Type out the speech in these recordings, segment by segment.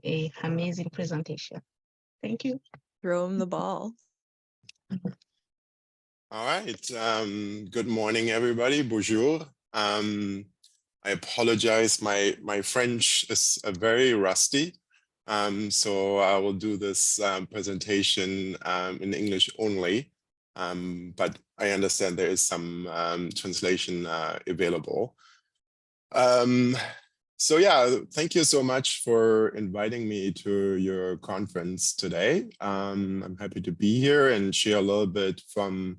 an amazing presentation. Thank you. Throw him the ball. All right. Good morning, everybody. Bonjour. I apologize. My French is very rusty. So I will do this presentation in English only. But I understand there is some translation available. So yeah, thank you so much for inviting me to your conference today. I'm happy to be here and share a little bit from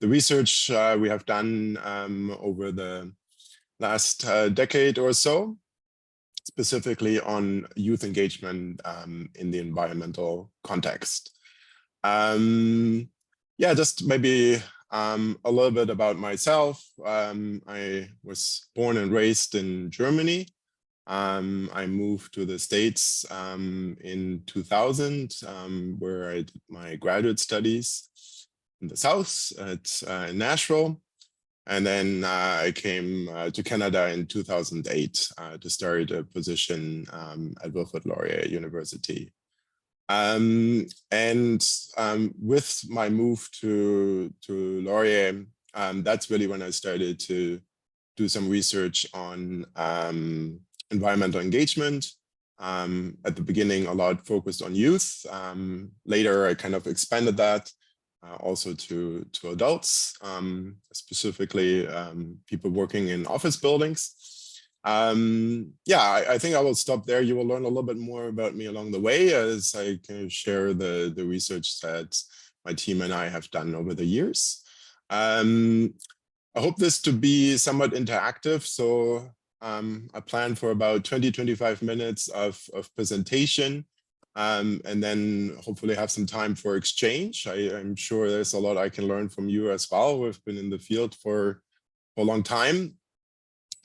the research we have done over the last decade or so, specifically on youth engagement in the environmental context. Yeah, just maybe a little bit about myself. I was born and raised in Germany. I moved to the States in 2000, where I did my graduate studies in the South at Nashville. And then I came to Canada in 2008 to start a position at Wilfrid Laurier-Université. With my move to Laurier, that's really when I started to do some research on environmental engagement. At the beginning, a lot focused on youth. Later, I kind of expanded that also to adults, specifically people working in office buildings. Yeah, I think I will stop there. You will learn a little bit more about me along the way as I can share the research that my team and I have done over the years. I hope this to be somewhat interactive. So I plan for about 20-25 minutes of presentation and then hopefully have some time for exchange. I'm sure there's a lot I can learn from you as well. We've been in the field for a long time.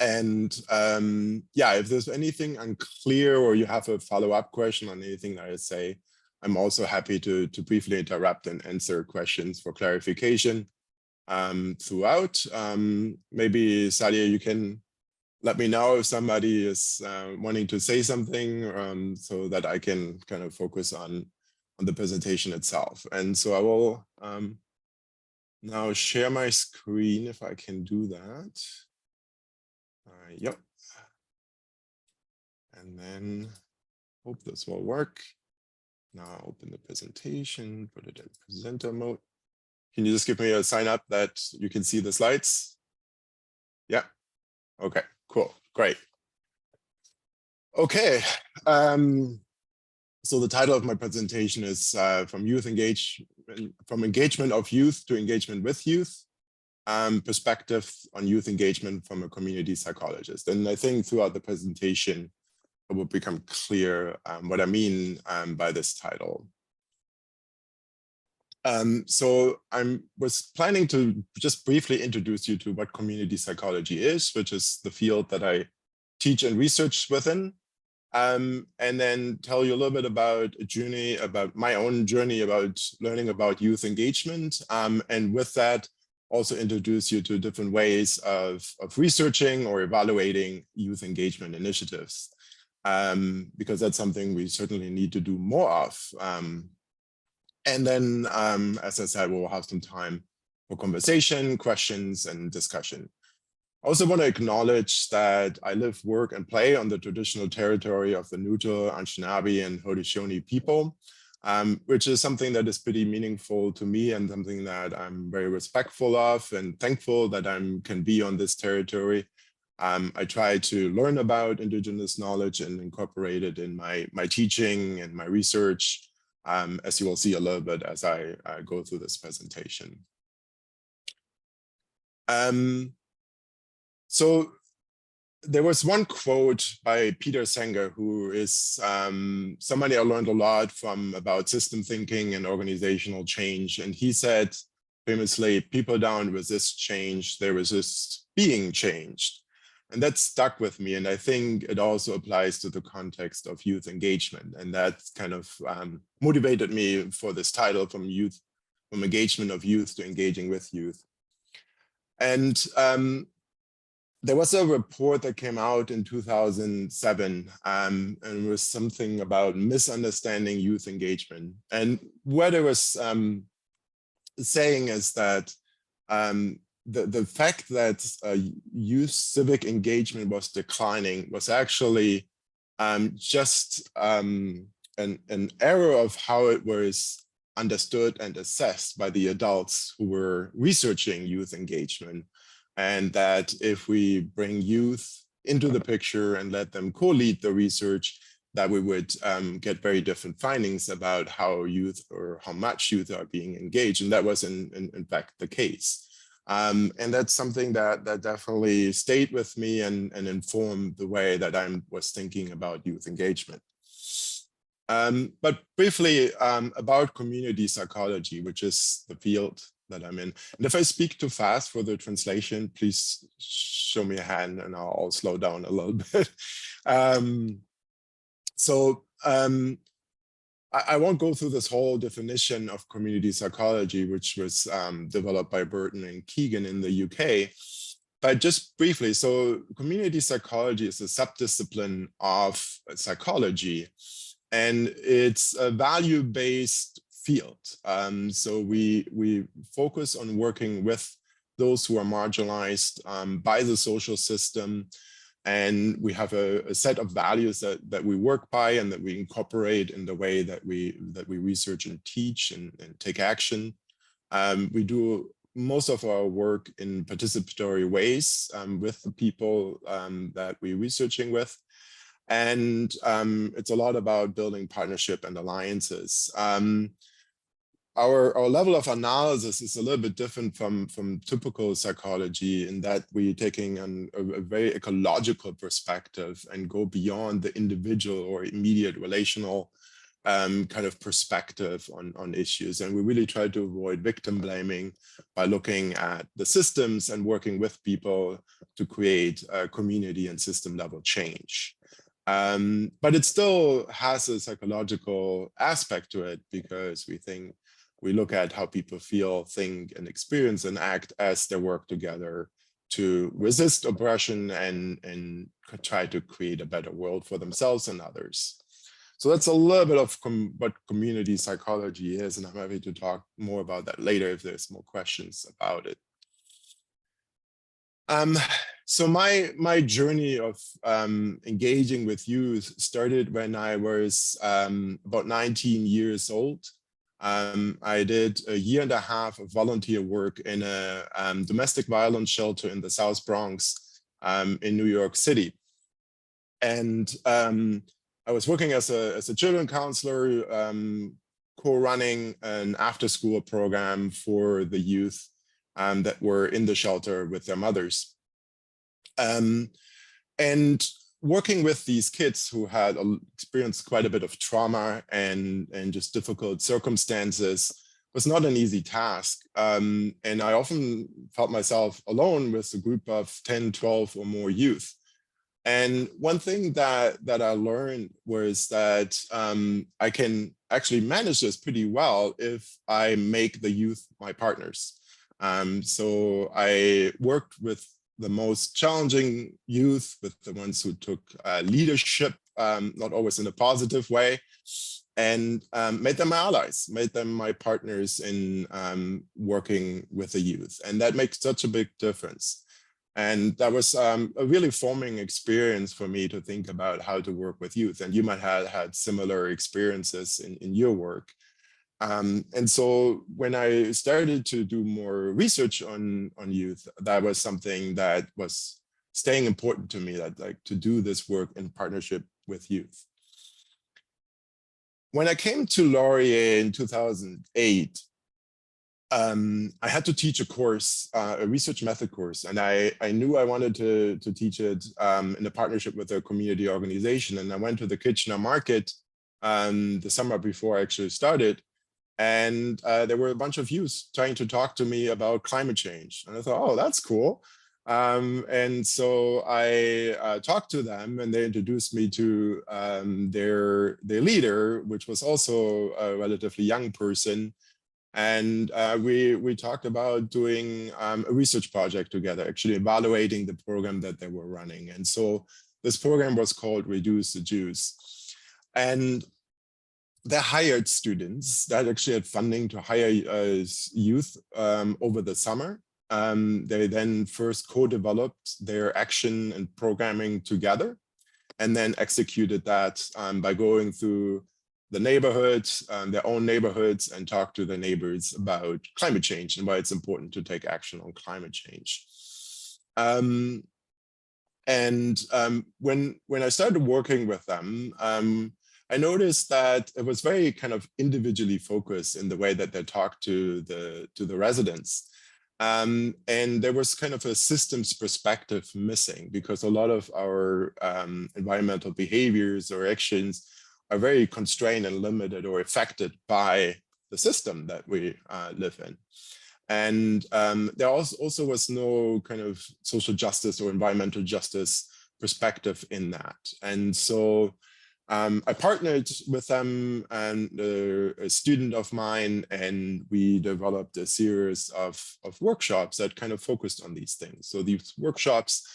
And yeah, if there's anything unclear or you have a follow-up question on anything that I say, I'm also happy to briefly interrupt and answer questions for clarification throughout. Maybe Sadia, you can let me know if somebody is wanting to say something so that I can kind of focus on the presentation itself. And so I will now share my screen if I can do that. Yep. And then hope this will work. Now open the presentation, put it in presenter mode. Can you just give me a sign up that you can see the slides? Yeah. Okay, cool, great. Okay. So the title of my presentation is from engagement of youth to engagement with youth. Perspective on youth engagement from a community psychologist. And I think throughout the presentation, it will become clear what I mean by this title. So I was planning to just briefly introduce you to what community psychology is, which is the field that I teach and research within. And then tell you a little bit about a journey, about my own journey about learning about youth engagement. And with that, also introduce you to different ways of researching or evaluating youth engagement initiatives, because that's something we certainly need to do more of. And then, as I said, we'll have some time for conversation, questions, and discussion. I also want to acknowledge that I live, work, and play on the traditional territory of the Nuto, Anishinaabe, and Haudenosaunee people. Which is something that is pretty meaningful to me and something that I'm very respectful of and thankful that I can be on this territory. I try to learn about Indigenous knowledge and incorporate it in my teaching and my research, as you will see a little bit as I go through this presentation. So there was one quote by Peter Sanger, who is somebody I learned a lot from about system thinking and organizational change. And he said famously, people don't resist change, they resist being changed. And that stuck with me. And I think it also applies to the context of youth engagement. And that kind of motivated me for this title, from engagement of youth to engaging with youth. And there was a report that came out in 2007, and it was something about misunderstanding youth engagement. And what it was saying is that the fact that youth civic engagement was declining was actually just an error of how it was understood and assessed by the adults who were researching youth engagement. And that if we bring youth into the picture and let them co-lead the research, that we would get very different findings about how youth or how much youth are being engaged. And that was in fact the case. And that's something that definitely stayed with me and informed the way that I was thinking about youth engagement. But briefly about community psychology, which is the field that I'm in. And if I speak too fast for the translation, please show me a hand and I'll slow down a little bit. I won't go through this whole definition of community psychology, which was developed by Burton and Keegan in the UK. But just briefly, so community psychology is a subdiscipline of psychology, and it's a value-based field. So we focus on working with those who are marginalized by the social system. And we have a set of values that we work by and that we incorporate in the way that we research and teach and take action. We do most of our work in participatory ways with the people that we're researching with. And it's a lot about building partnership and alliances. Our level of analysis is a little bit different from typical psychology in that we're taking a very ecological perspective and go beyond the individual or immediate relational kind of perspective on issues. And we really try to avoid victim blaming by looking at the systems and working with people to create a community and system level change. But it still has a psychological aspect to it because we look at how people feel, think, and experience and act as they work together to resist oppression and try to create a better world for themselves and others. So that's a little bit of what community psychology is, and I'm happy to talk more about that later if there's more questions about it. So my journey of engaging with youth started when I was about 19 years old. I did a year and a half of volunteer work in a domestic violence shelter in the South Bronx in New York City. And I was working as a children counselor, co-running an after-school program for the youth that were in the shelter with their mothers. And working with these kids who had experienced quite a bit of trauma and just difficult circumstances was not an easy task. And I often felt myself alone with a group of 10, 12 or more youth. And one thing that I learned was that I can actually manage this pretty well if I make the youth my partners. So I worked with the most challenging youth, with the ones who took leadership, not always in a positive way, and made them my allies, made them my partners in working with the youth. And that makes such a big difference. And that was a really forming experience for me to think about how to work with youth. And you might have had similar experiences in your work. And so when I started to do more research on youth, that was something that was staying important to me, that like to do this work in partnership with youth. When I came to Laurier in 2008, I had to teach a course, a research method course, and I knew I wanted to teach it in a partnership with a community organization. And I went to the Kitchener market the summer before I actually started. And there were a bunch of youth trying to talk to me about climate change. And I thought, oh, that's cool. And so I talked to them and they introduced me to their leader, which was also a relatively young person. And we talked about doing a research project together, actually evaluating the program that they were running. And so this program was called Reduce the Jews. And they hired students that actually had funding to hire youth over the summer. They then first co-developed their action and programming together, and then executed that by going through the neighborhoods, their own neighborhoods, and talk to the neighbors about climate change and why it's important to take action on climate change. When I started working with them, I noticed that it was very kind of individually focused in the way that they talked to the residents. And there was kind of a systems perspective missing, because a lot of our environmental behaviors or actions are very constrained and limited or affected by the system that we live in. And there also was no kind of social justice or environmental justice perspective in that. And so I partnered with them and a student of mine, and we developed a series of workshops that kind of focused on these things. So these workshops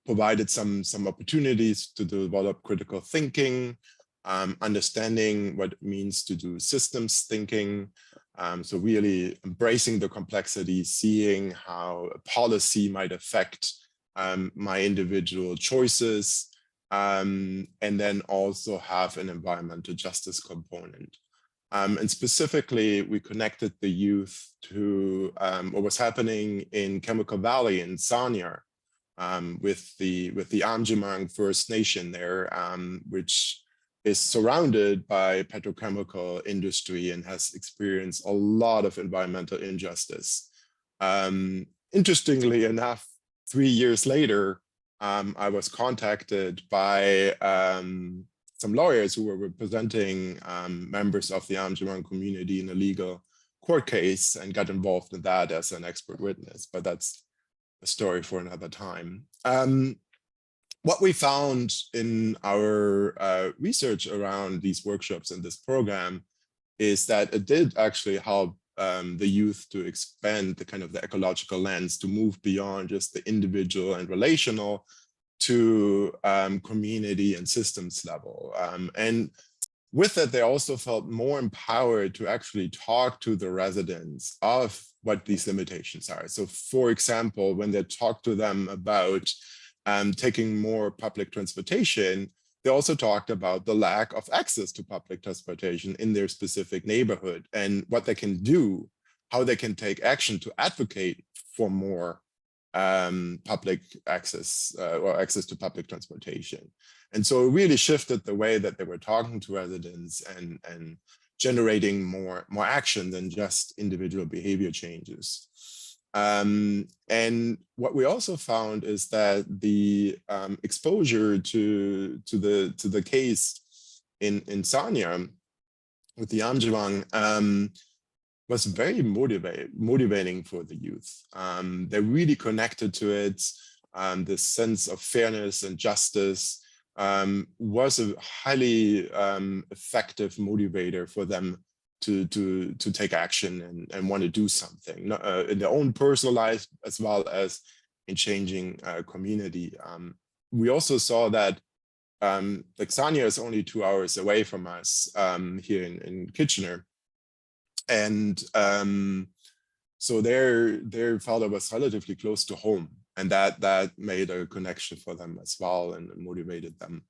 provided some opportunities to develop critical thinking, understanding what it means to do systems thinking. So really embracing the complexity, seeing how a policy might affect my individual choices, and then also have an environmental justice component. And specifically, we connected the youth to what was happening in Chemical Valley in Sarnia, with the Amjimang First Nation there, which is surrounded by petrochemical industry and has experienced a lot of environmental injustice. Interestingly enough, 3 years later, I was contacted by some lawyers who were representing members of the Amjimang community in a legal court case, and got involved in that as an expert witness, but that's a story for another time. What we found in our research around these workshops and this program is that it did actually help the youth to expand the kind of the ecological lens, to move beyond just the individual and relational to community and systems level. And with that, they also felt more empowered to actually talk to the residents of what these limitations are. So for example, when they talk to them about taking more public transportation, they also talked about the lack of access to public transportation in their specific neighborhood, and what they can do, how they can take action to advocate for more public access or access to public transportation. And so it really shifted the way that they were talking to residents and generating more action than just individual behavior changes. And what we also found is that the exposure to the case in Sarnia with the Amjimang was very motivating for the youth. They really connected to it. This sense of fairness and justice was a highly effective motivator for them to take action and want to do something in their own personal life, as well as in changing community. We also saw that like Sarnia is only 2 hours away from us here in Kitchener. And so their father was relatively close to home, and that made a connection for them as well and motivated them.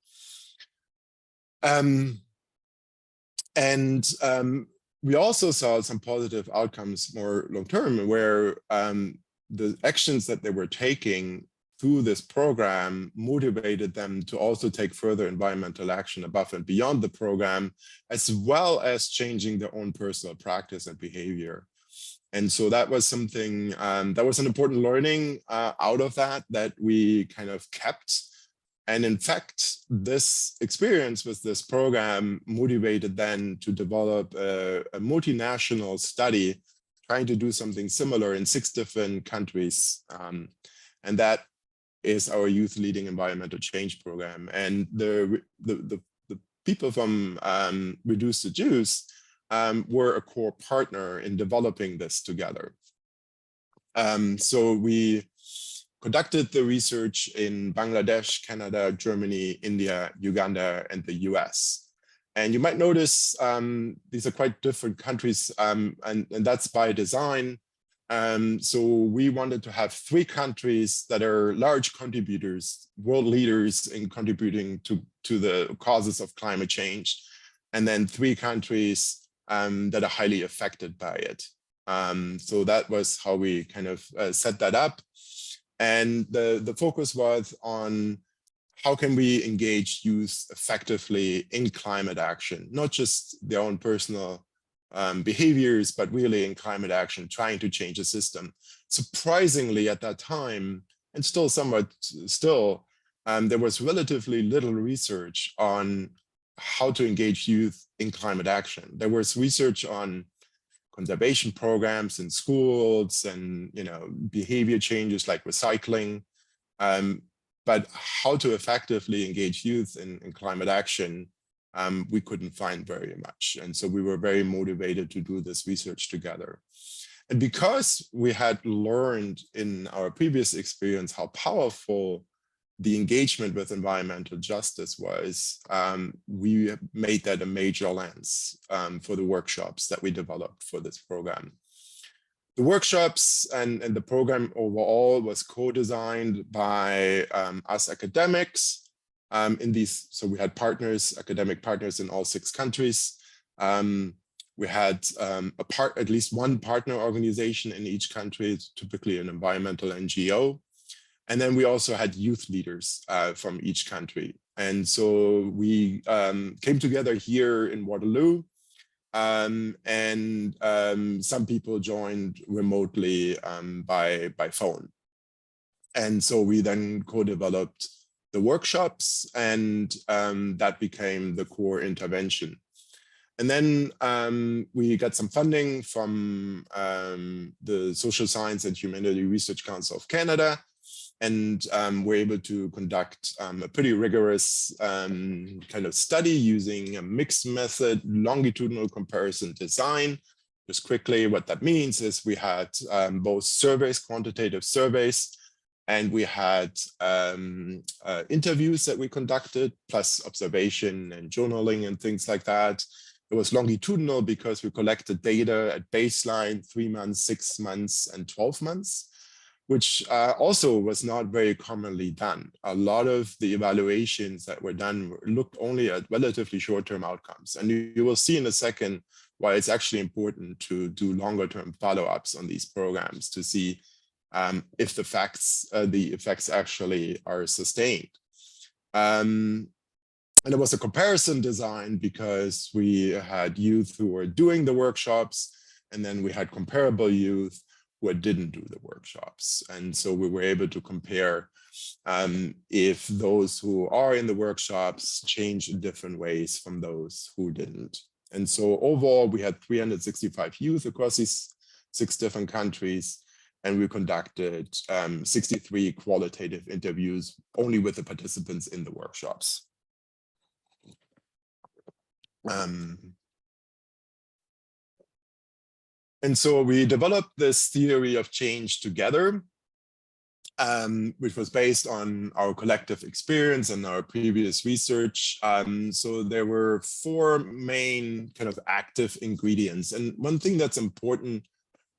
We also saw some positive outcomes more long-term, where the actions that they were taking through this program motivated them to also take further environmental action above and beyond the program, as well as changing their own personal practice and behavior. And so that was something, that was an important learning out of that we kind of kept. And in fact, this experience with this program motivated then to develop a multinational study trying to do something similar in 6 different countries. And that is our Youth Leading Environmental Change program. And the people from Reduce the Jews were a core partner in developing this together. So we conducted the research in Bangladesh, Canada, Germany, India, Uganda, and the US. And you might notice these are quite different countries, and that's by design. So we wanted to have 3 countries that are large contributors, world leaders in contributing to the causes of climate change, and then 3 countries that are highly affected by it. So that was how we kind of set that up. And the focus was on how can we engage youth effectively in climate action, not just their own personal behaviors, but really in climate action, trying to change the system. Surprisingly, at that time, and still somewhat still, there was relatively little research on how to engage youth in climate action. There was research on conservation programs in schools and behavior changes like recycling, but how to effectively engage youth in climate action, we couldn't find very much. And so we were very motivated to do this research together. And because we had learned in our previous experience how powerful the engagement with environmental justice was, we made that a major lens for the workshops that we developed for this program. The workshops and the program overall was co-designed by us academics in these. So we had partners, academic partners in all 6 countries. We had at least one partner organization in each country, typically an environmental NGO. And then we also had youth leaders from each country. And so we came together here in Waterloo, and some people joined remotely by phone. And so we then co-developed the workshops, and that became the core intervention. And then we got some funding from the Social Science and Humanity Research Council of Canada, and we're able to conduct a pretty rigorous kind of study using a mixed method longitudinal comparison design. Just quickly, what that means is we had both surveys, quantitative surveys, and we had interviews that we conducted, plus observation and journaling and things like that. It was longitudinal because we collected data at baseline, 3 months, 6 months, and 12 months. Which also was not very commonly done. A lot of the evaluations that were done looked only at relatively short-term outcomes. And you will see in a second why it's actually important to do longer-term follow-ups on these programs to see if the effects actually are sustained. And it was a comparison design because we had youth who were doing the workshops, and then we had comparable youth who didn't do the workshops. And so we were able to compare if those who are in the workshops change in different ways from those who didn't. And so overall, we had 365 youth across these 6 different countries, and we conducted 63 qualitative interviews only with the participants in the workshops. And so we developed this theory of change together, which was based on our collective experience and our previous research. So there were 4 main kind of active ingredients. And one thing that's important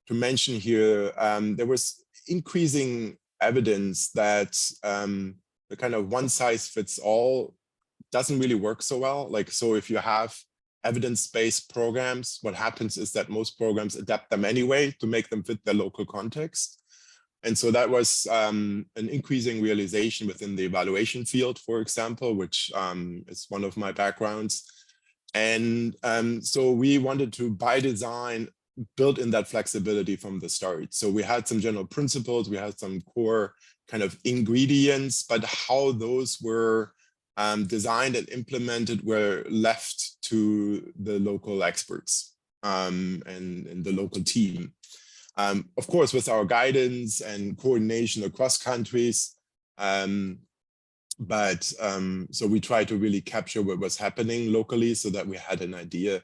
to mention here, there was increasing evidence that the kind of one size fits all doesn't really work so well. Like, so if you have evidence-based programs, what happens is that most programs adapt them anyway to make them fit their local context. And so that was an increasing realization within the evaluation field, for example, which is one of my backgrounds. And so we wanted to, by design, build in that flexibility from the start. So we had some general principles, we had some core kind of ingredients, but how those were designed and implemented were left to the local experts and the local team. Of course, with our guidance and coordination across countries, so we tried to really capture what was happening locally so that we had an idea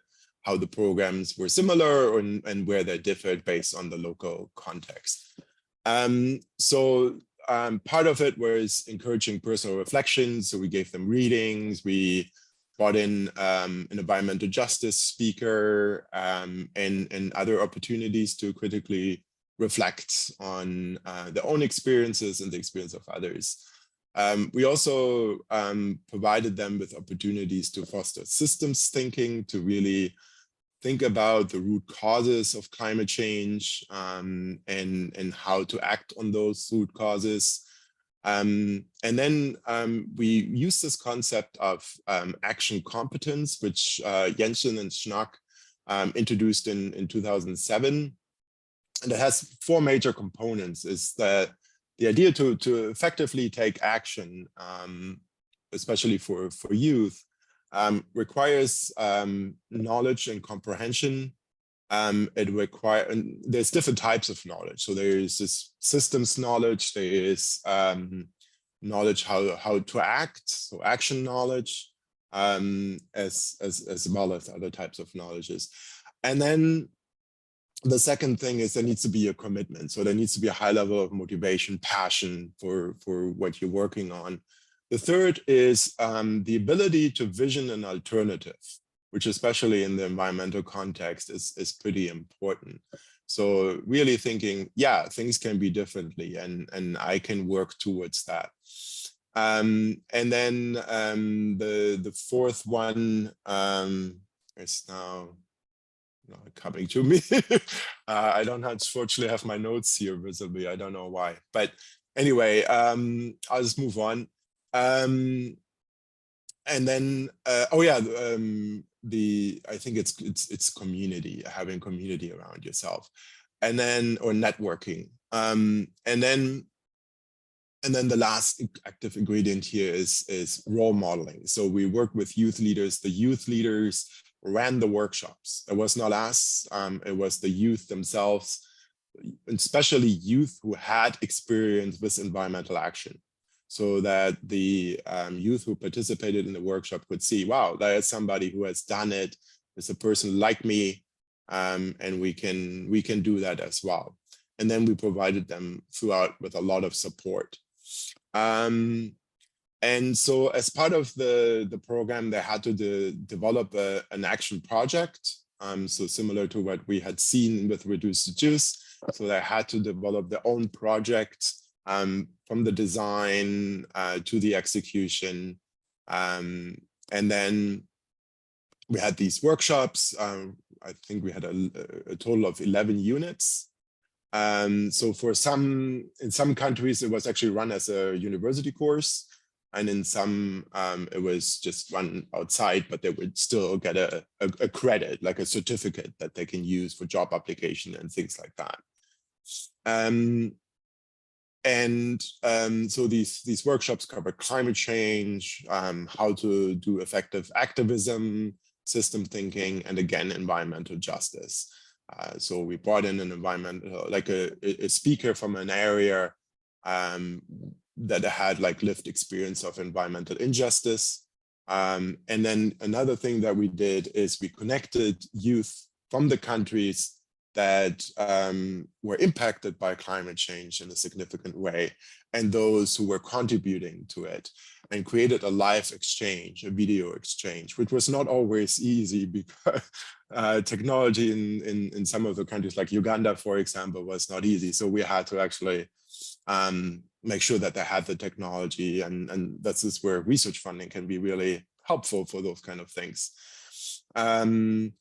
how the programs were similar and where they differed based on the local context. Part of it was encouraging personal reflection. So we gave them readings, we brought in an environmental justice speaker and other opportunities to critically reflect on their own experiences and the experience of others. We also provided them with opportunities to foster systems thinking, to really think about the root causes of climate change and how to act on those root causes. And then we use this concept of action competence, which Jensen and Schnack introduced in 2007. And it has 4 major components. Is that the idea to effectively take action, especially for youth, requires knowledge and comprehension. There's different types of knowledge. So there is this systems knowledge, there is knowledge how to act, so action knowledge, as well as other types of knowledges. And then the second thing is there needs to be a commitment. So there needs to be a high level of motivation, passion for what you're working on. The third is the ability to vision an alternative, which especially in the environmental context is pretty important. So really thinking, yeah, things can be differently and I can work towards that. And then the fourth one is now not coming to me. I don't unfortunately have my notes here visibly. I don't know why, but anyway, I'll just move on. And then, oh yeah, I think it's community, having community around yourself, and then or networking, and then the last active ingredient here is role modeling. So we work with youth leaders. The youth leaders ran the workshops. It was not us, it was the youth themselves, especially youth who had experience with environmental action, so that the youth who participated in the workshop could see, wow, there is somebody who has done it. It's a person like me, and we can do that as well. And then we provided them throughout with a lot of support. And so as part of the program, they had to develop an action project. So similar to what we had seen with Reduce to Juice. So they had to develop their own project from the design to the execution. And then we had these workshops. I think we had a total of 11 units. So in some countries, it was actually run as a university course. And in some, it was just run outside, but they would still get a credit, like a certificate that they can use for job application and things like that. So these workshops cover climate change, how to do effective activism, system thinking, and again, environmental justice. So we brought in an environmental, like a speaker from an area that had like lived experience of environmental injustice. And then another thing that we did is we connected youth from the countries that were impacted by climate change in a significant way, and those who were contributing to it, and created a live exchange, a video exchange, which was not always easy because technology in some of the countries like Uganda, for example, was not easy. So we had to actually make sure that they had the technology, and this is where research funding can be really helpful for those kind of things. And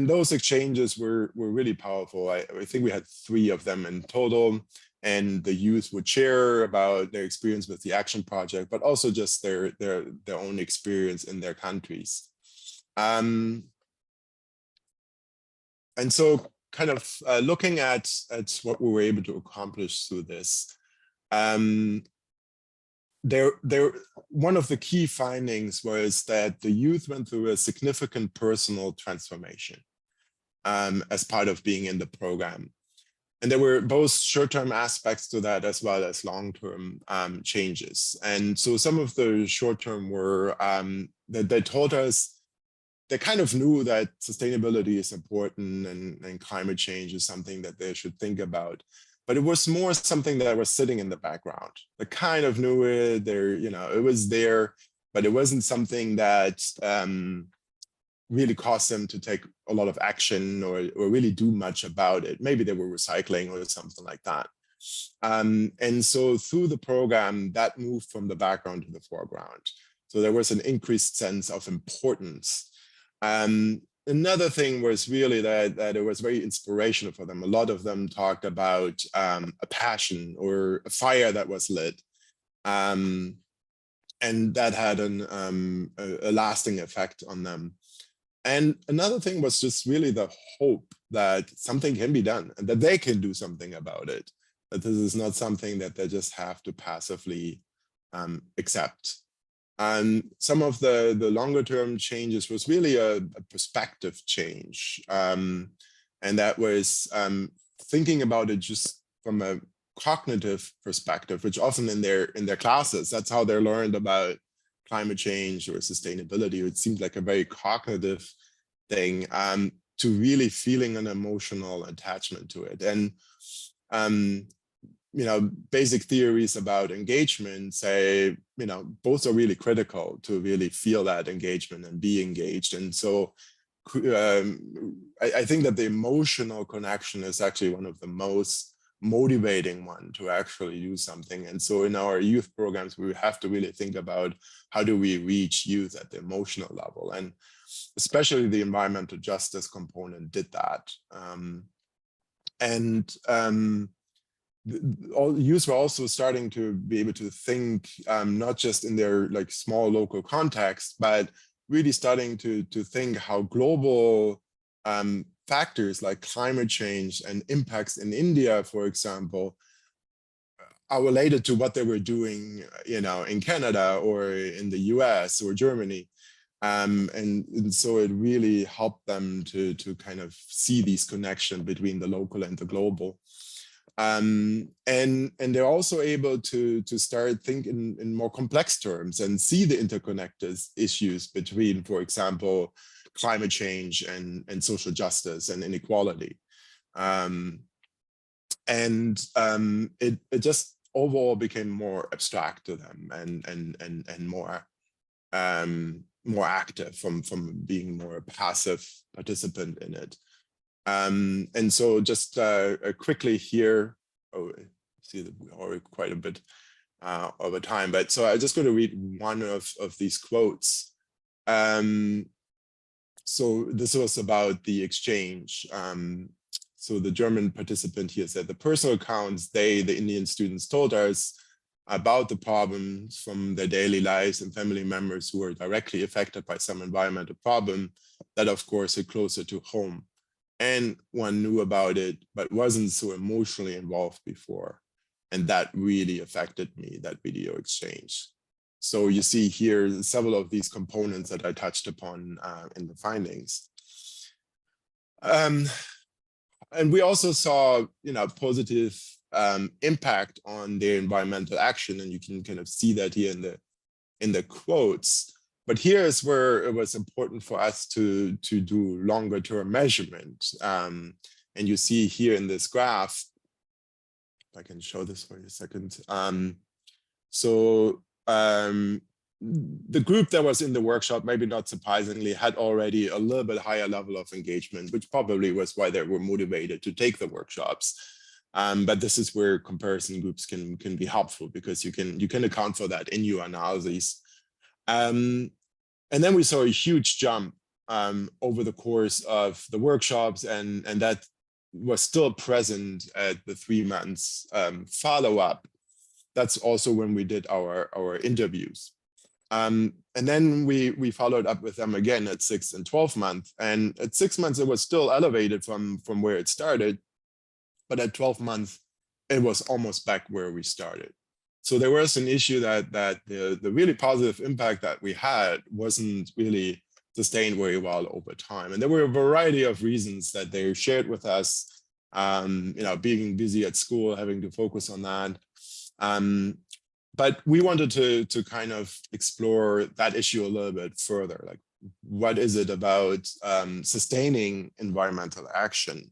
those exchanges were really powerful. I think we had 3 of them in total, and the youth would share about their experience with the action project, but also just their own experience in their countries. And so kind of looking at what we were able to accomplish through this, one of the key findings was that the youth went through a significant personal transformation as part of being in the program. And there were both short-term aspects to that as well as long-term changes. And so some of the short-term were that they told us they kind of knew that sustainability is important and climate change is something that they should think about. But it was more something that was sitting in the background. They kind of knew it, it was there, but it wasn't something that really caused them to take a lot of action or really do much about it. Maybe they were recycling or something like that. And so through the program, that moved from the background to the foreground. So there was an increased sense of importance. Another thing was really that it was very inspirational for them. A lot of them talked about a passion or a fire that was lit. And that had a lasting effect on them. And another thing was just really the hope that something can be done and that they can do something about it. That this is not something that they just have to passively accept. And some of the longer term changes was really a perspective change. And that was thinking about it just from a cognitive perspective, which often in their classes, that's how they learned about climate change or sustainability. It seemed like a very cognitive thing to really feeling an emotional attachment to it. And basic theories about engagement say, both are really critical to really feel that engagement and be engaged. And so I think that the emotional connection is actually one of the most motivating one to actually do something. And so in our youth programs, we have to really think about how do we reach youth at the emotional level. And especially the environmental justice component did that. All youth were also starting to be able to think not just in their small local context, but really starting to think how global factors like climate change and impacts in India, for example, are related to what they were doing, in Canada or in the US or Germany. And so it really helped them to kind of see these connections between the local and the global. And they're also able to start thinking in more complex terms and see the interconnected issues between, for example, climate change and social justice and inequality. It just overall became more abstract to them and more active from being more a passive participant in it. And so just quickly here, see that we already quite a bit over time, but so I'm just going to read one of these quotes. So this was about the exchange. So the German participant here said, the personal accounts the Indian students told us about the problems from their daily lives and family members who were directly affected by some environmental problem that of course are closer to home. And one knew about it, but wasn't so emotionally involved before. And that really affected me, that video exchange. So you see here several of these components that I touched upon in the findings. And we also saw, positive impact on their environmental action. And you can kind of see that here in the quotes. But here is where it was important for us to do longer term measurement. And you see here in this graph, if I can show this for you a second. The group that was in the workshop, maybe not surprisingly, had already a little bit higher level of engagement, which probably was why they were motivated to take the workshops. But this is where comparison groups can be helpful because you can account for that in your analyses. And then we saw a huge jump over the course of the workshops, and that was still present at the 3 months follow-up. That's also when we did our interviews. And then we followed up with them again at 6 and 12 months. And at 6 months, it was still elevated from where it started. But at 12 months, it was almost back where we started. So there was an issue that the really positive impact that we had wasn't really sustained very well over time. And there were a variety of reasons that they shared with us, being busy at school, having to focus on that. But we wanted to kind of explore that issue a little bit further. Like, what is it about sustaining environmental action?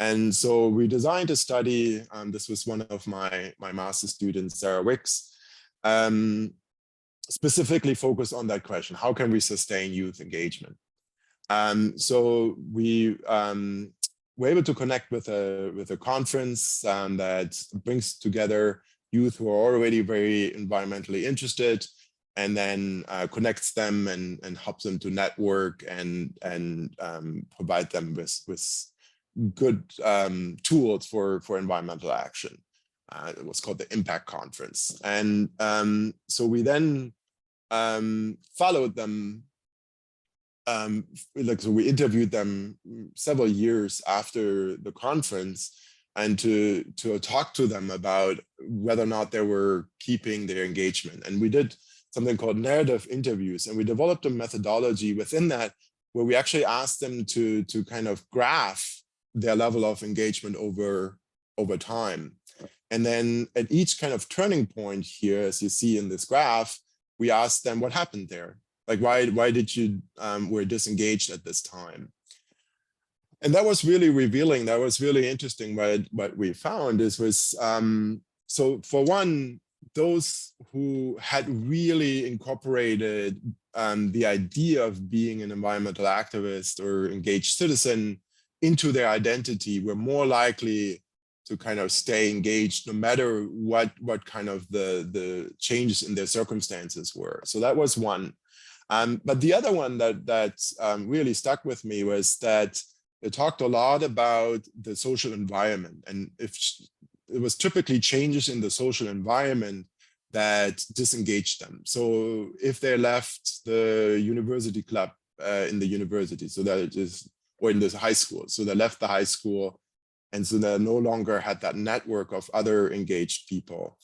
And so we designed a study. This was one of my master's students, Sarah Wicks, specifically focused on that question: how can we sustain youth engagement? So we were able to connect with a conference that brings together youth who are already very environmentally interested, and then connects them and helps them to network and provide them with good tools for environmental action. It was called the Impact Conference. And so we then followed them. So we interviewed them several years after the conference, and to talk to them about whether or not they were keeping their engagement. And we did something called narrative interviews, and we developed a methodology within that where we actually asked them to kind of graph their level of engagement over time. And then at each kind of turning point here, as you see in this graph, we asked them what happened there. Like, why did you were disengaged at this time? And that was really revealing. That was really interesting. What we found was so for one, those who had really incorporated the idea of being an environmental activist or engaged citizen into their identity were more likely to kind of stay engaged no matter what kind of the changes in their circumstances were. So that was one. But the other one that really stuck with me was that they talked a lot about the social environment, and if it was typically changes in the social environment that disengaged them. So if they left the university club in the university, so that it is, or in this high school, so they left the high school, and so they no longer had that network of other engaged people.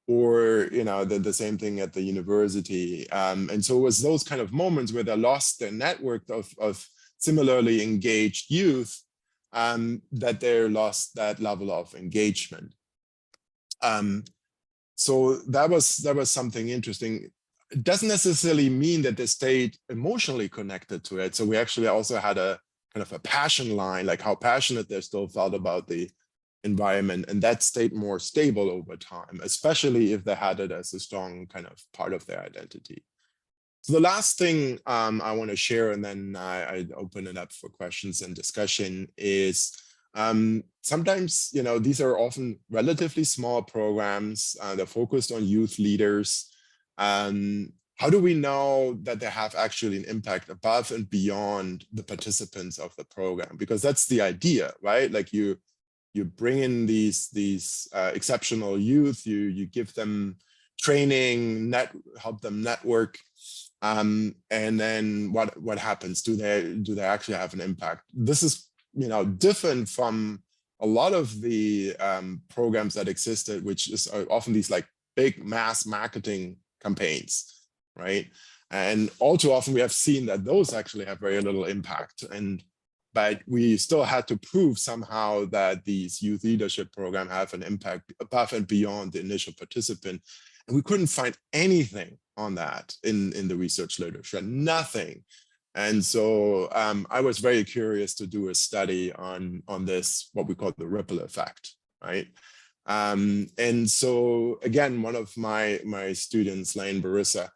Or, you know, the same thing at the university. And so it was those kind of moments where they lost their network of similarly engaged youth, that they lost that level of engagement. So that was something interesting. It doesn't necessarily mean that they stayed emotionally connected to it. So we actually also had a kind of a passion line, like how passionate they still felt about the environment, and that stayed more stable over time, especially if they had it as a strong kind of part of their identity. So the last thing I want to share, and then I open it up for questions and discussion, is sometimes, you know, these are often relatively small programs. They're focused on youth leaders. How do we know that they have actually an impact above and beyond the participants of the program? Because that's the idea, right? Like you bring in these exceptional youth, you give them training, help them network, and then what happens? Do they actually have an impact? This is, you know, different from a lot of the programs that existed, which is often these like big mass marketing campaigns, right? And all too often we have seen that those actually have very little impact. But we still had to prove somehow that these youth leadership programs have an impact above and beyond the initial participant. And we couldn't find anything on that in the research literature, nothing. And so I was very curious to do a study on this, what we call the ripple effect, right? And so again, one of my students, Lane Barissa,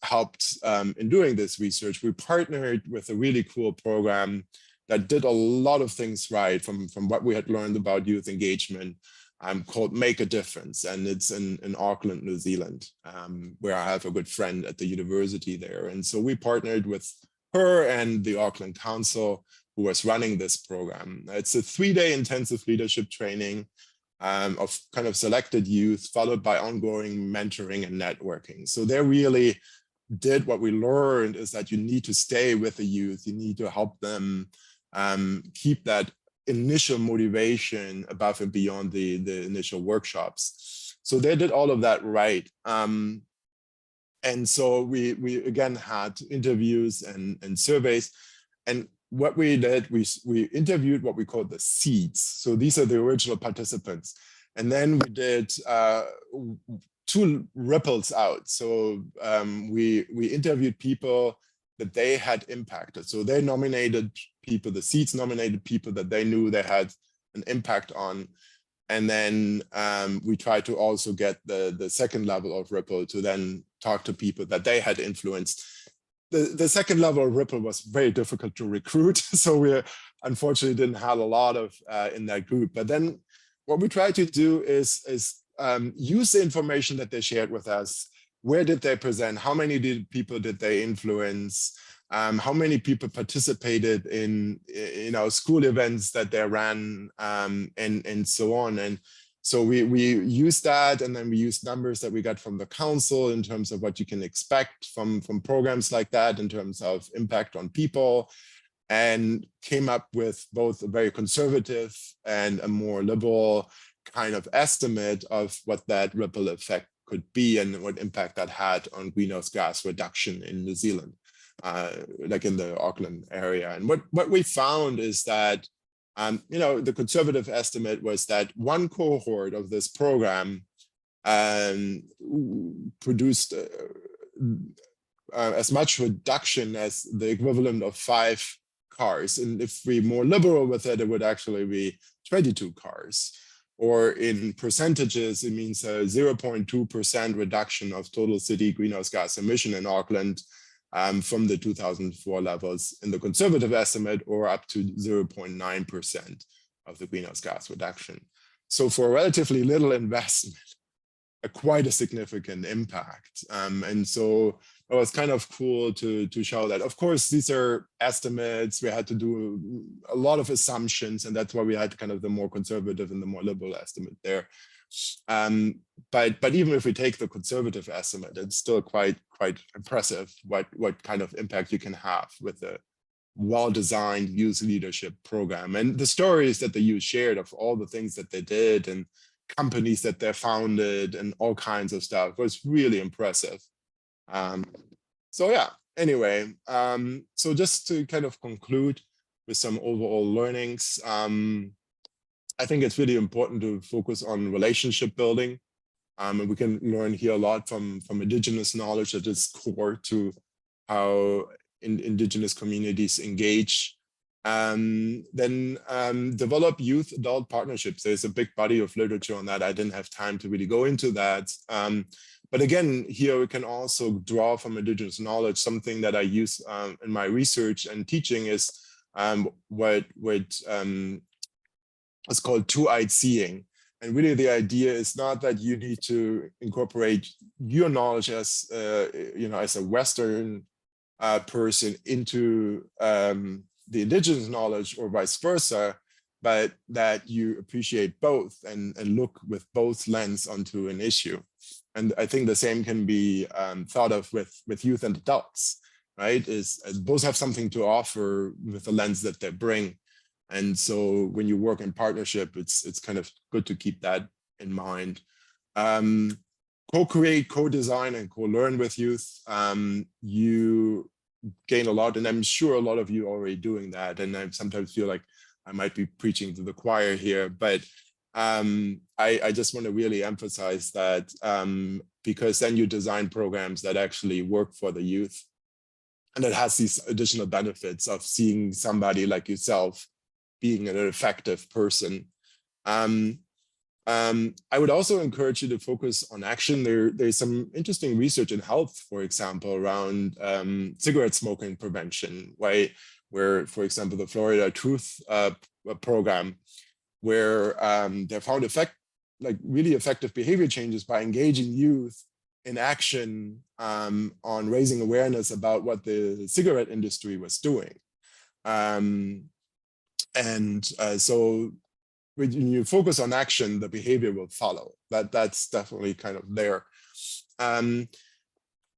helped in doing this research. We partnered with a really cool program that did a lot of things right from what we had learned about youth engagement, called Make a Difference. And it's in Auckland, New Zealand, where I have a good friend at the university there. And so we partnered with her and the Auckland Council, who was running this program. It's a 3-day intensive leadership training of kind of selected youth, followed by ongoing mentoring and networking. So they really did what we learned, is that you need to stay with the youth. You need to help them keep that initial motivation above and beyond the initial workshops. So they did all of that right. And so we again had interviews and surveys. And what we did, we interviewed what we call the seeds. So these are the original participants. And then we did 2 ripples out. So we interviewed people that they had impacted. So they nominated people, the seats nominated people that they knew they had an impact on. And then we tried to also get the second level of ripple to then talk to people that they had influenced. The second level of ripple was very difficult to recruit. So we unfortunately didn't have a lot of in that group. But then what we tried to do is use the information that they shared with us. Where did they present? How many people did they influence? How many people participated in school events that they ran, and so on. And so we used that, and then we used numbers that we got from the council in terms of what you can expect from programs like that in terms of impact on people, and came up with both a very conservative and a more liberal kind of estimate of what that ripple effect could be and what impact that had on greenhouse gas reduction in New Zealand, like in the Auckland area. And what we found is that, the conservative estimate was that one cohort of this program produced as much reduction as the equivalent of 5 cars. And if we're more liberal with it, it would actually be 22 cars. Or in percentages, it means a 0.2% reduction of total city greenhouse gas emission in Auckland from the 2004 levels in the conservative estimate, or up to 0.9% of the greenhouse gas reduction. So for relatively little investment, quite a significant impact. And so it was kind of cool to show that. Of course, these are estimates. We had to do a lot of assumptions, and that's why we had kind of the more conservative and the more liberal estimate there. But even if we take the conservative estimate, it's still quite impressive what kind of impact you can have with a well-designed youth leadership program. And the stories that the youth shared of all the things that they did and companies that they founded and all kinds of stuff was really impressive. So yeah, anyway, so just to kind of conclude with some overall learnings, I think it's really important to focus on relationship building. And we can learn here a lot from Indigenous knowledge that is core to how Indigenous communities engage. Then develop youth-adult partnerships. There's a big body of literature on that. I didn't have time to really go into that. But again, here we can also draw from Indigenous knowledge. Something that I use in my research and teaching is what's called two-eyed seeing. And really the idea is not that you need to incorporate your knowledge as, as a Western person into the Indigenous knowledge or vice versa, but that you appreciate both and look with both lens onto an issue. And I think the same can be thought of with youth and adults, right? Is both have something to offer with the lens that they bring. And so when you work in partnership, it's kind of good to keep that in mind. Co-create, co-design, and co-learn with youth. You gain a lot, and I'm sure a lot of you are already doing that. And I sometimes feel like I might be preaching to the choir here, but I just want to really emphasize that because then you design programs that actually work for the youth, and it has these additional benefits of seeing somebody like yourself being an effective person. I would also encourage you to focus on action. There's some interesting research in health, for example, around cigarette smoking prevention, where, for example, the Florida Truth program, where they found really effective behavior changes by engaging youth in action on raising awareness about what the cigarette industry was doing. So when you focus on action, the behavior will follow. That's definitely kind of there.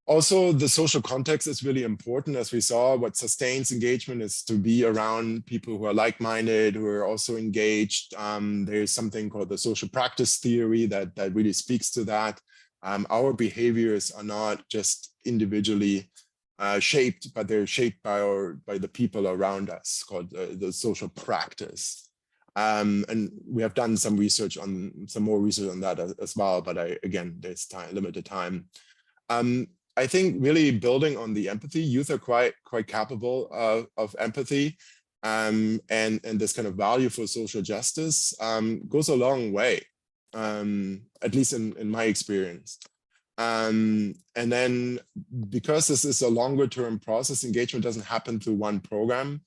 Also, the social context is really important. As we saw, what sustains engagement is to be around people who are like-minded, who are also engaged. There's something called the social practice theory that really speaks to that. Our behaviors are not just individually shaped, but they're shaped by the people around us, called the social practice. And we have done some more research on that as well, but again, there's limited time. I think really building on the empathy, youth are quite capable of empathy, and this kind of value for social justice goes a long way, at least in my experience. And then because this is a longer term process, engagement doesn't happen through one program.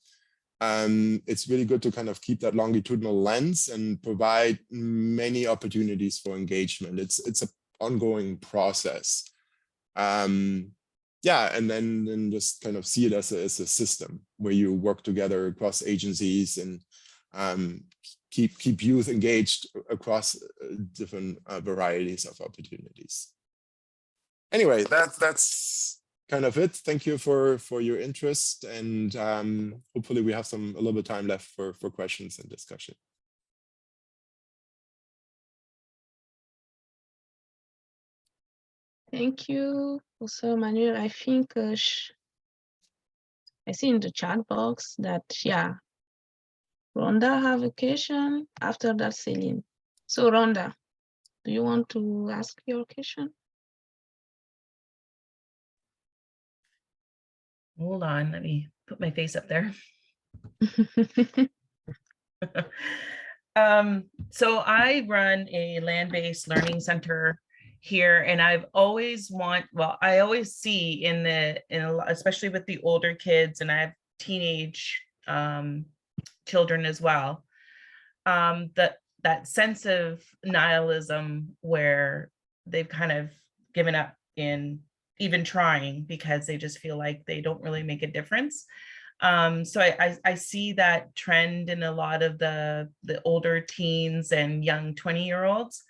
It's really good to kind of keep that longitudinal lens and provide many opportunities for engagement. It's an ongoing process. Yeah, and then just kind of see it as a system where you work together across agencies and keep youth engaged across different varieties of opportunities. Anyway, that's kind of it. Thank you for your interest, and hopefully we have a little bit of time left for questions and discussion. Thank you, also Manuel. I think I see in the chat box that, yeah, Rhonda have a question. After that, Celine. So Rhonda, do you want to ask your question? Hold on, let me put my face up there. So I run a land-based learning center here, and I always see especially with the older kids, and I have teenage children as well, that sense of nihilism where they've kind of given up in even trying because they just feel like they don't really make a difference. So I see that trend in a lot of the older teens and young 20-year-olds.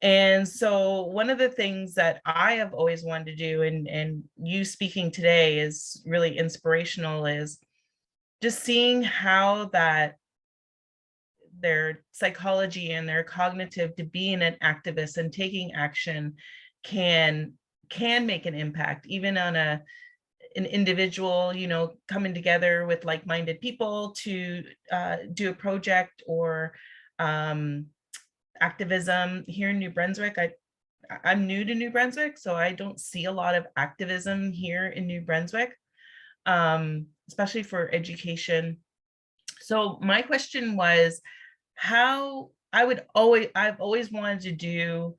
And so one of the things that I have always wanted to do, and you speaking today is really inspirational, is just seeing how that their psychology and their cognitive to being an activist and taking action can make an impact, even on an individual, coming together with like-minded people to do a project or activism. Here in New Brunswick, I'm new to New Brunswick, so I don't see a lot of activism here in New Brunswick, especially for education. So my question was, I've always wanted to do,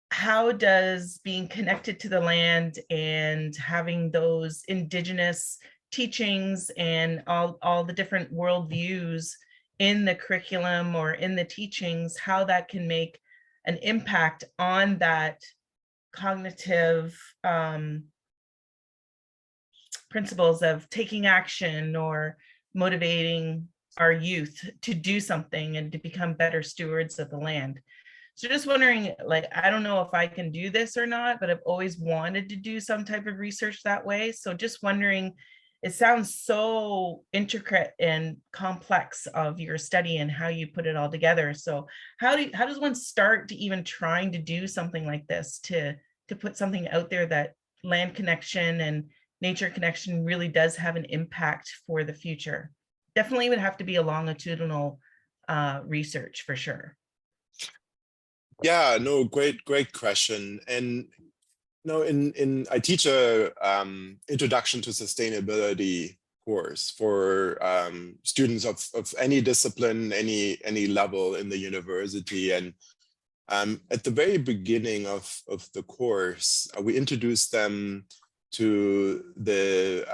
how does being connected to the land and having those Indigenous teachings and all the different worldviews in the curriculum or in the teachings, how that can make an impact on that cognitive principles of taking action or motivating our youth to do something and to become better stewards of the land. So just wondering, like, I don't know if I can do this or not, but I've always wanted to do some type of research that way. So just wondering, it sounds so intricate and complex of your study and how you put it all together. So how does one start to even trying to do something like this, to put something out there that land connection and nature connection really does have an impact for the future? Definitely would have to be a longitudinal research for sure. Yeah, no, great question. And I teach a introduction to sustainability course for students of any discipline, any level in the university. And at the very beginning of the course, we introduced them to the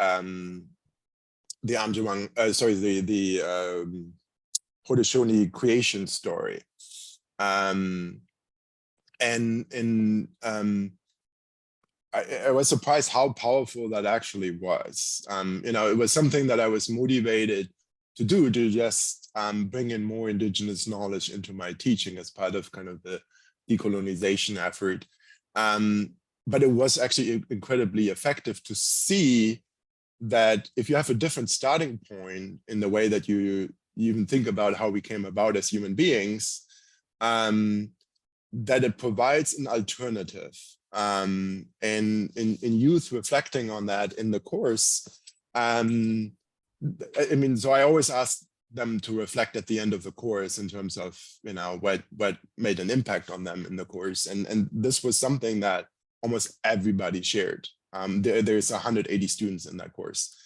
Haudenosaunee creation story. I was surprised how powerful that actually was. It was something that I was motivated to do, to just bring in more Indigenous knowledge into my teaching as part of kind of the decolonization effort. But it was actually incredibly effective to see that if you have a different starting point in the way that you even think about how we came about as human beings, that it provides an alternative. And in youth reflecting on that in the course, so I always ask them to reflect at the end of the course in terms of, what made an impact on them in the course. And this was something that almost everybody shared. There's 180 students in that course.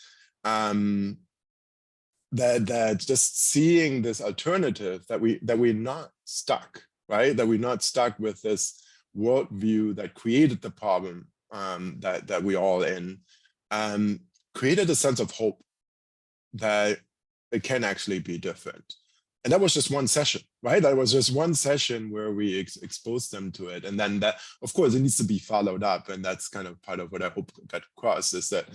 That just seeing this alternative, that we're not stuck, right? That we're not stuck with this worldview that created the problem that we're all in, created a sense of hope that it can actually be different. And that was just one session, right? That was just one session where we exposed them to it. And then that, of course, it needs to be followed up. And that's kind of part of what I hope got across, is that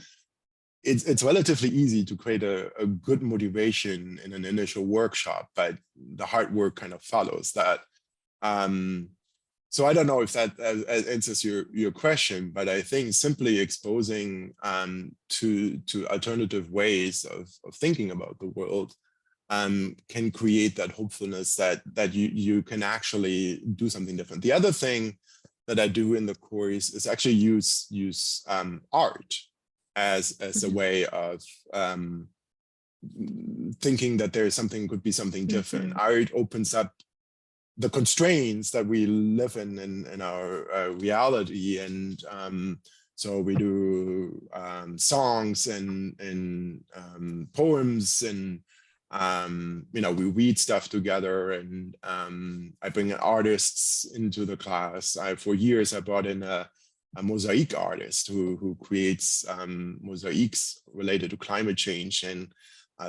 it's relatively easy to create a good motivation in an initial workshop, but the hard work kind of follows that. So I don't know if that answers your question, but I think simply exposing to alternative ways of thinking about the world can create that hopefulness that you can actually do something different. The other thing that I do in the course is actually use art as a way of thinking that could be something different. Art opens up the constraints that we live in our reality, and so we do songs and poems, and we read stuff together, and I bring artists into the class. For years I brought in a mosaic artist who creates mosaics related to climate change, and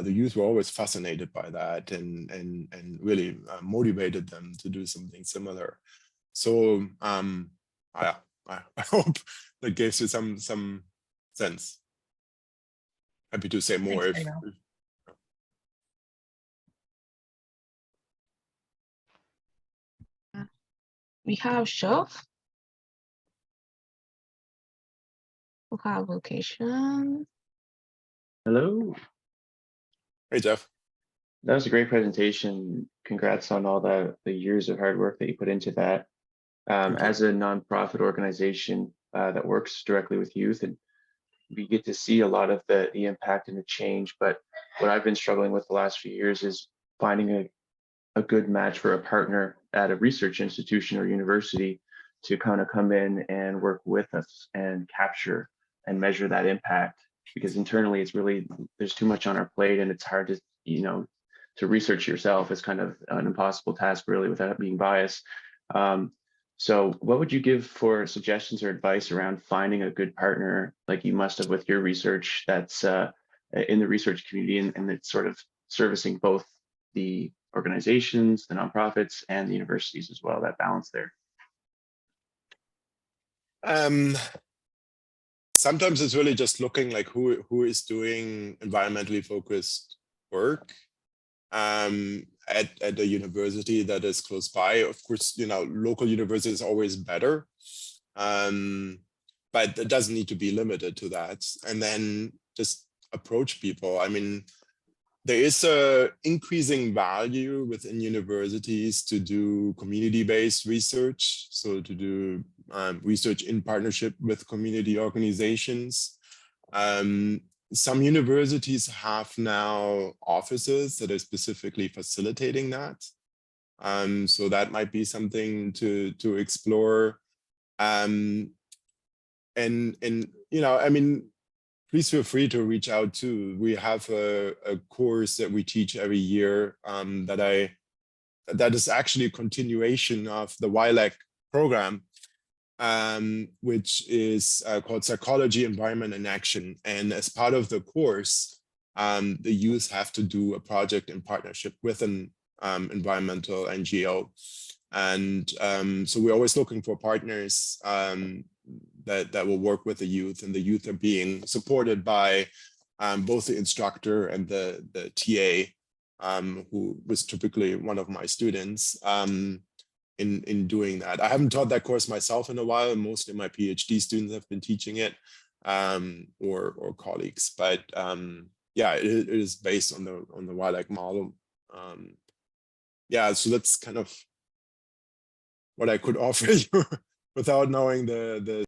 the youth were always fascinated by that, and really motivated them to do something similar. So I hope that gives you some sense. Happy to say more. Thanks, We have Shove, who have vocation. Hello. Hey, Jeff. That was a great presentation. Congrats on all the years of hard work that you put into that. As a nonprofit organization that works directly with youth, and we get to see a lot of the impact and the change. But what I've been struggling with the last few years is finding a good match for a partner at a research institution or university to kind of come in and work with us and capture and measure that impact, because internally it's really, there's too much on our plate, and it's hard to, to research yourself is kind of an impossible task really without being biased. So what would you give for suggestions or advice around finding a good partner like you must have with your research that's in the research community, and it's sort of servicing both the organizations, the nonprofits, and the universities as well, that balance there? Sometimes it's really just looking like who is doing environmentally focused work at a university that is close by. Of course, local university is always better, but it doesn't need to be limited to that. And then just approach people. I mean, there is a increasing value within universities to do community-based research, so to do research in partnership with community organizations. Some universities have now offices that are specifically facilitating that. So that might be something to explore. And I mean, please feel free to reach out too. We have a course that we teach every year that is actually a continuation of the YLAC program, which is called Psychology, Environment, and Action. And as part of the course, the youth have to do a project in partnership with an environmental NGO. And so we're always looking for partners that will work with the youth, and the youth are being supported by both the instructor and the TA, who was typically one of my students in doing that. I haven't taught that course myself in a while. Most of my PhD students have been teaching it, or colleagues, but yeah, it is based on the YLAC model. Yeah, so that's kind of what I could offer you without knowing the